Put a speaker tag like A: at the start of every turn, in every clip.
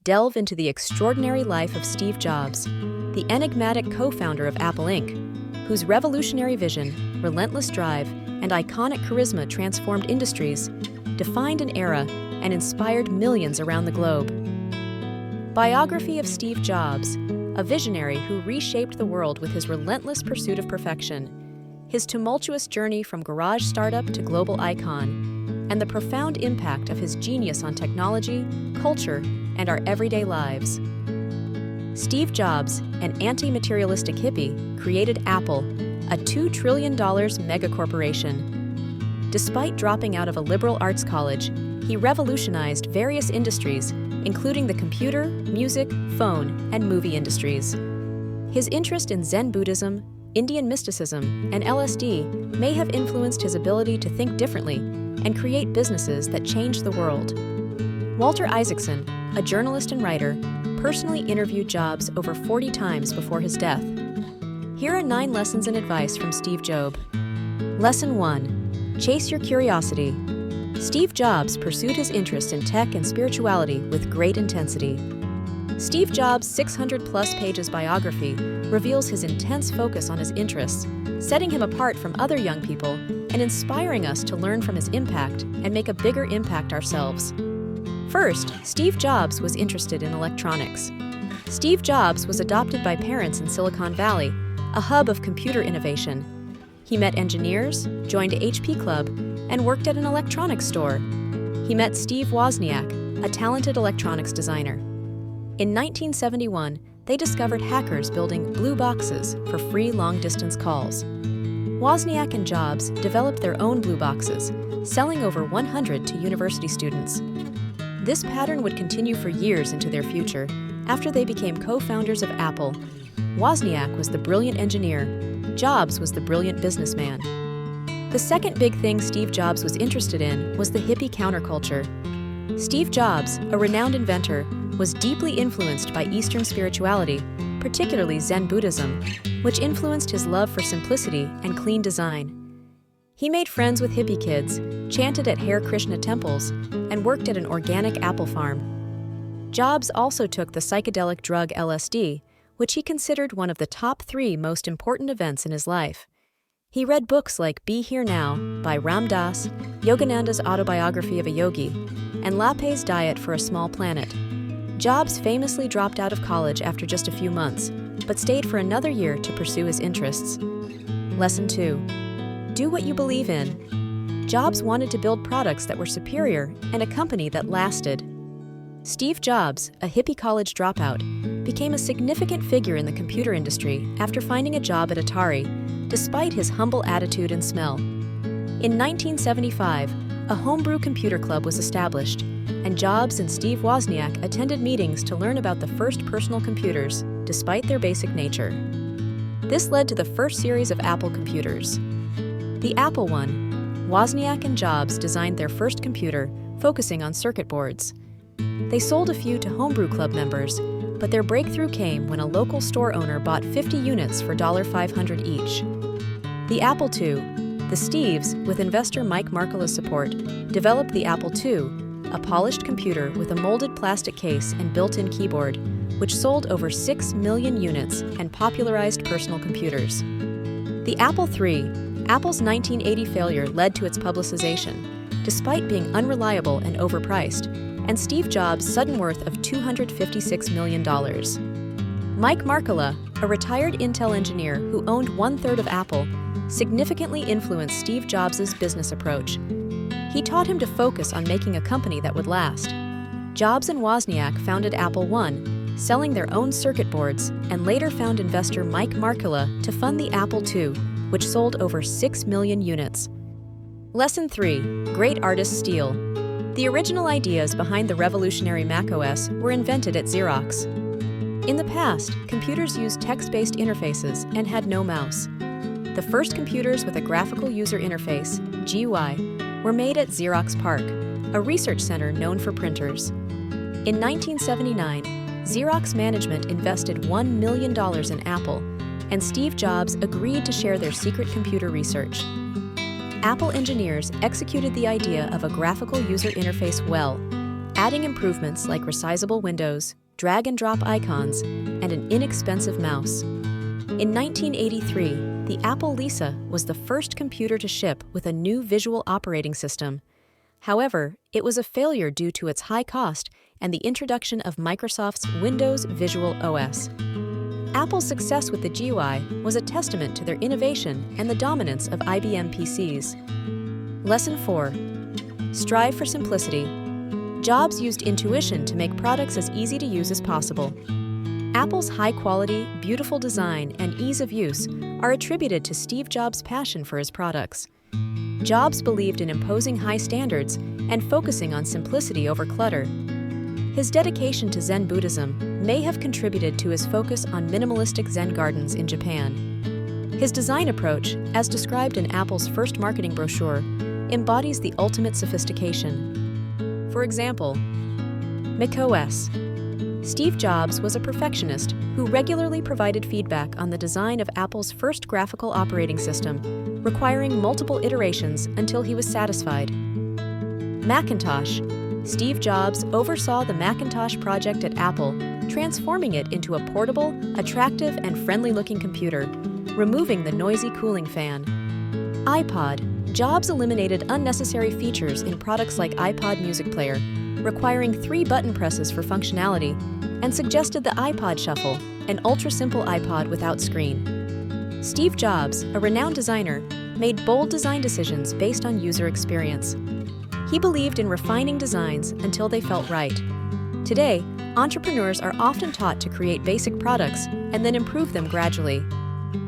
A: delve into the extraordinary life of Steve Jobs, the enigmatic co-founder of Apple Inc., whose revolutionary vision, relentless drive, and iconic charisma transformed industries, defined an era, and inspired millions around the globe. Biography of Steve Jobs, a visionary who reshaped the world with his relentless pursuit of perfection, his tumultuous journey from garage startup to global icon, and the profound impact of his genius on technology, culture, and our everyday lives. Steve Jobs, an anti-materialistic hippie, created Apple, a $2 trillion megacorporation. Despite dropping out of a liberal arts college, he revolutionized various industries, including the computer, music, phone, and movie industries. His interest in Zen Buddhism, Indian mysticism, and LSD may have influenced his ability to think differently and create businesses that changed the world. Walter Isaacson, a journalist and writer, personally interviewed Jobs over 40 times before his death. Here are 9 lessons and advice from Steve Jobs. Lesson 1. Chase your curiosity. Steve Jobs pursued his interest in tech and spirituality with great intensity. Steve Jobs' 600-plus pages biography reveals his intense focus on his interests, setting him apart from other young people and inspiring us to learn from his impact and make a bigger impact ourselves. First, Steve Jobs was interested in electronics. Steve Jobs was adopted by parents in Silicon Valley, a hub of computer innovation. He met engineers, joined HP Club, and worked at an electronics store. He met Steve Wozniak, a talented electronics designer. In 1971, they discovered hackers building blue boxes for free long-distance calls. Wozniak and Jobs developed their own blue boxes, selling over 100 to university students. This pattern would continue for years into their future, after they became co-founders of Apple. Wozniak was the brilliant engineer, Jobs was the brilliant businessman. The second big thing Steve Jobs was interested in was the hippie counterculture. Steve Jobs, a renowned inventor, was deeply influenced by Eastern spirituality, particularly Zen Buddhism, which influenced his love for simplicity and clean design. He made friends with hippie kids, chanted at Hare Krishna temples, and worked at an organic apple farm. Jobs also took the psychedelic drug LSD, which he considered one of the top 3 most important events in his life. He read books like Be Here Now by Ram Dass, Yogananda's Autobiography of a Yogi, and Lape's Diet for a Small Planet. Jobs famously dropped out of college after just a few months, but stayed for another year to pursue his interests. Lesson 2. Do what you believe in. Jobs wanted to build products that were superior and a company that lasted. Steve Jobs, a hippie college dropout, became a significant figure in the computer industry after finding a job at Atari, despite his humble attitude and smell. In 1975, a homebrew computer club was established, and Jobs and Steve Wozniak attended meetings to learn about the first personal computers, despite their basic nature. This led to the first series of Apple computers. The Apple I. Wozniak and Jobs designed their first computer, focusing on circuit boards. They sold a few to homebrew club members, but their breakthrough came when a local store owner bought 50 units for $500 each. The Apple II. The Steves, with investor Mike Markkula's support, developed the Apple II, a polished computer with a molded plastic case and built-in keyboard, which sold over 6 million units and popularized personal computers. The Apple III. Apple's 1980 failure led to its publicization, despite being unreliable and overpriced, and Steve Jobs' sudden worth of $256 million. Mike Markkula, a retired Intel engineer who owned 1/3 of Apple, significantly influenced Steve Jobs' business approach. He taught him to focus on making a company that would last. Jobs and Wozniak founded Apple I, selling their own circuit boards, and later found investor Mike Markkula to fund the Apple II, which sold over 6 million units. Lesson 3. Great artists steal. The original ideas behind the revolutionary macOS were invented at Xerox. In the past, computers used text-based interfaces and had no mouse. The first computers with a graphical user interface, GUI, were made at Xerox PARC, a research center known for printers. In 1979, Xerox management invested $1 million in Apple, and Steve Jobs agreed to share their secret computer research. Apple engineers executed the idea of a graphical user interface well, adding improvements like resizable windows, drag-and-drop icons, and an inexpensive mouse. In 1983, the Apple Lisa was the first computer to ship with a new visual operating system. However, it was a failure due to its high cost and the introduction of Microsoft's Windows Visual OS. Apple's success with the GUI was a testament to their innovation and the dominance of IBM PCs. Lesson 4. Strive for simplicity. Jobs used intuition to make products as easy to use as possible. Apple's high-quality, beautiful design and ease of use are attributed to Steve Jobs' passion for his products. Jobs believed in imposing high standards and focusing on simplicity over clutter. His dedication to Zen Buddhism may have contributed to his focus on minimalistic Zen gardens in Japan. His design approach, as described in Apple's first marketing brochure, embodies the ultimate sophistication. For example, macOS. Steve Jobs was a perfectionist who regularly provided feedback on the design of Apple's first graphical operating system, requiring multiple iterations until he was satisfied. Macintosh. Steve Jobs oversaw the Macintosh project at Apple, transforming it into a portable, attractive, and friendly-looking computer, removing the noisy cooling fan. iPod. Jobs eliminated unnecessary features in products like iPod Music Player, requiring 3 button presses for functionality, and suggested the iPod Shuffle, an ultra-simple iPod without screen. Steve Jobs, a renowned designer, made bold design decisions based on user experience. He believed in refining designs until they felt right. Today, entrepreneurs are often taught to create basic products and then improve them gradually.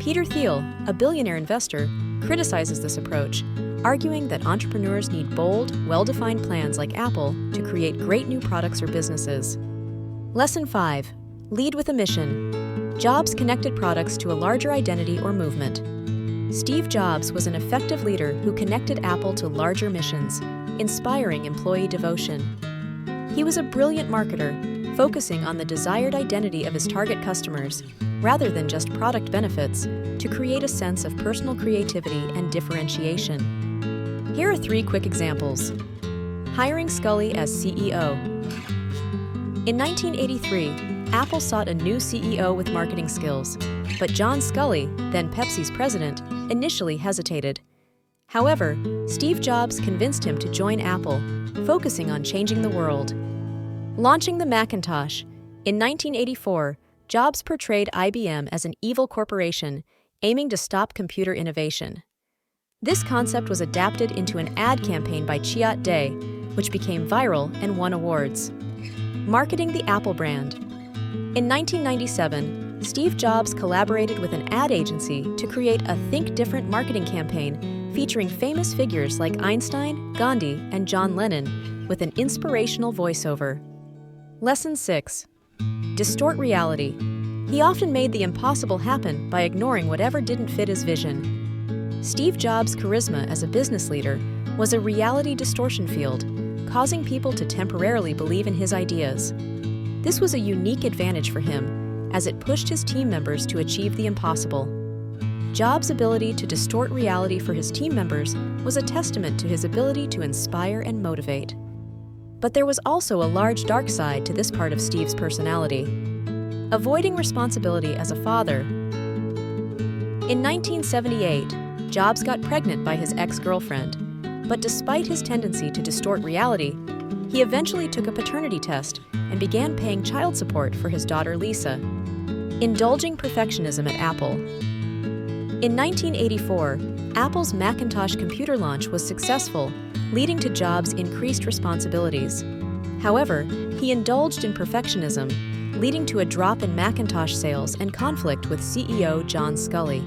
A: Peter Thiel, a billionaire investor, criticizes this approach, arguing that entrepreneurs need bold, well-defined plans like Apple to create great new products or businesses. Lesson 5. Lead with a mission. Jobs connected products to a larger identity or movement. Steve Jobs was an effective leader who connected Apple to larger missions, inspiring employee devotion. He was a brilliant marketer, focusing on the desired identity of his target customers, rather than just product benefits, to create a sense of personal creativity and differentiation. Here are 3 quick examples. Hiring Scully as CEO. In 1983, Apple sought a new CEO with marketing skills, but John Scully, then Pepsi's president, initially hesitated. However, Steve Jobs convinced him to join Apple, focusing on changing the world. Launching the Macintosh. In 1984, Jobs portrayed IBM as an evil corporation, aiming to stop computer innovation. This concept was adapted into an ad campaign by Chiat Day, which became viral and won awards. Marketing the Apple brand. In 1997, Steve Jobs collaborated with an ad agency to create a Think Different marketing campaign featuring famous figures like Einstein, Gandhi, and John Lennon, with an inspirational voiceover. Lesson 6. Distort reality. He often made the impossible happen by ignoring whatever didn't fit his vision. Steve Jobs' charisma as a business leader was a reality distortion field, causing people to temporarily believe in his ideas. This was a unique advantage for him, as it pushed his team members to achieve the impossible. Jobs' ability to distort reality for his team members was a testament to his ability to inspire and motivate. But there was also a large dark side to this part of Steve's personality. Avoiding responsibility as a father. In 1978, Jobs got pregnant by his ex-girlfriend, but despite his tendency to distort reality, he eventually took a paternity test and began paying child support for his daughter Lisa. Indulging perfectionism at Apple. In 1984, Apple's Macintosh computer launch was successful, leading to Jobs' increased responsibilities. However, he indulged in perfectionism, leading to a drop in Macintosh sales and conflict with CEO John Scully.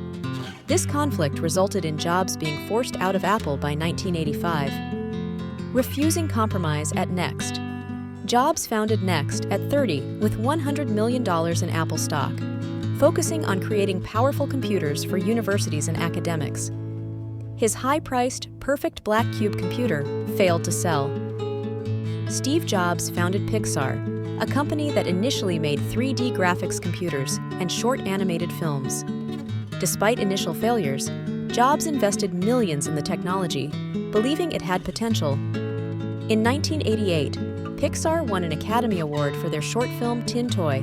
A: This conflict resulted in Jobs being forced out of Apple by 1985. Refusing compromise at Next. Jobs founded Next at 30 with $100 million in Apple stock, focusing on creating powerful computers for universities and academics. His high-priced, perfect black cube computer failed to sell. Steve Jobs founded Pixar, a company that initially made 3D graphics computers and short animated films. Despite initial failures, Jobs invested millions in the technology, believing it had potential. In 1988, Pixar won an Academy Award for their short film Tin Toy,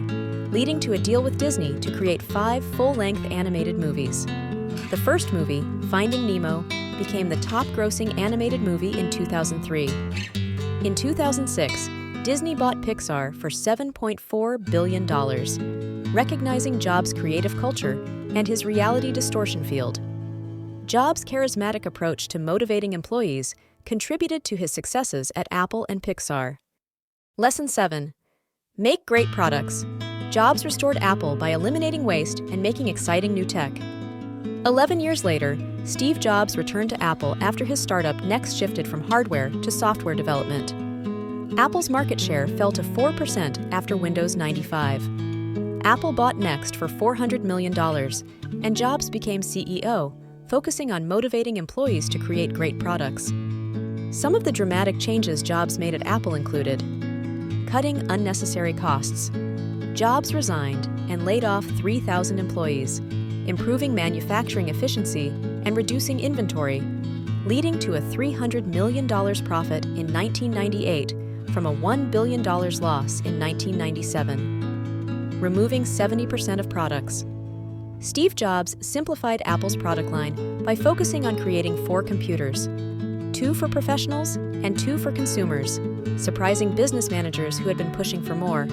A: leading to a deal with Disney to create 5 full-length animated movies. The first movie, Finding Nemo, became the top-grossing animated movie in 2003. In 2006, Disney bought Pixar for $7.4 billion, recognizing Jobs' creative culture and his reality distortion field. Jobs' charismatic approach to motivating employees contributed to his successes at Apple and Pixar. Lesson 7. Make great products. Jobs restored Apple by eliminating waste and making exciting new tech. 11 years later, Steve Jobs returned to Apple after his startup next shifted from hardware to software development. Apple's market share fell to 4% after Windows 95. Apple bought Next for $400 million, and Jobs became CEO, focusing on motivating employees to create great products. Some of the dramatic changes Jobs made at Apple included cutting unnecessary costs. Jobs resigned and laid off 3,000 employees, improving manufacturing efficiency and reducing inventory, leading to a $300 million profit in 1998 from a $1 billion loss in 1997. Removing 70% of products. Steve Jobs simplified Apple's product line by focusing on creating 4 computers, 2 for professionals and 2 for consumers, surprising business managers who had been pushing for more.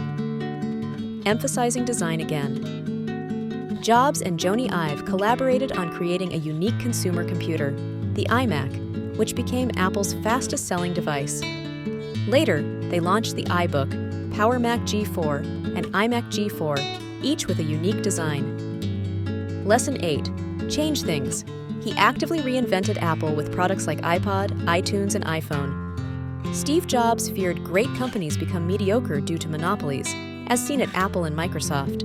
A: Emphasizing design again. Jobs and Jony Ive collaborated on creating a unique consumer computer, the iMac, which became Apple's fastest-selling device. Later, they launched the iBook, Power Mac G4, and iMac G4, each with a unique design. Lesson 8. Change things. He actively reinvented Apple with products like iPod, iTunes, and iPhone. Steve Jobs feared great companies become mediocre due to monopolies, as seen at Apple and Microsoft.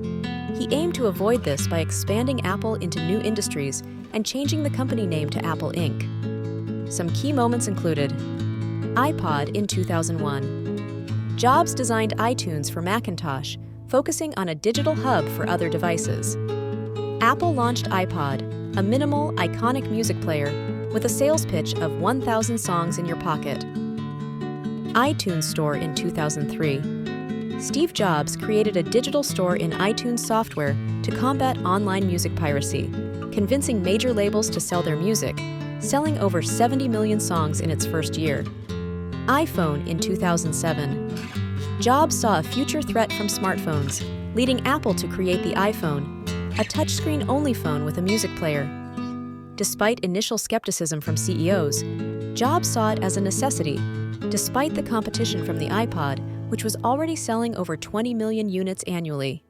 A: He aimed to avoid this by expanding Apple into new industries and changing the company name to Apple Inc. Some key moments included iPod in 2001. Jobs designed iTunes for Macintosh, focusing on a digital hub for other devices. Apple launched iPod, a minimal, iconic music player with a sales pitch of 1,000 songs in your pocket. iTunes Store in 2003. Steve Jobs created a digital store in iTunes software to combat online music piracy, convincing major labels to sell their music, selling over 70 million songs in its first year. iPhone in 2007. Jobs saw a future threat from smartphones, leading Apple to create the iPhone, a touchscreen-only phone with a music player. Despite initial skepticism from CEOs, Jobs saw it as a necessity, despite the competition from the iPod, which was already selling over 20 million units annually.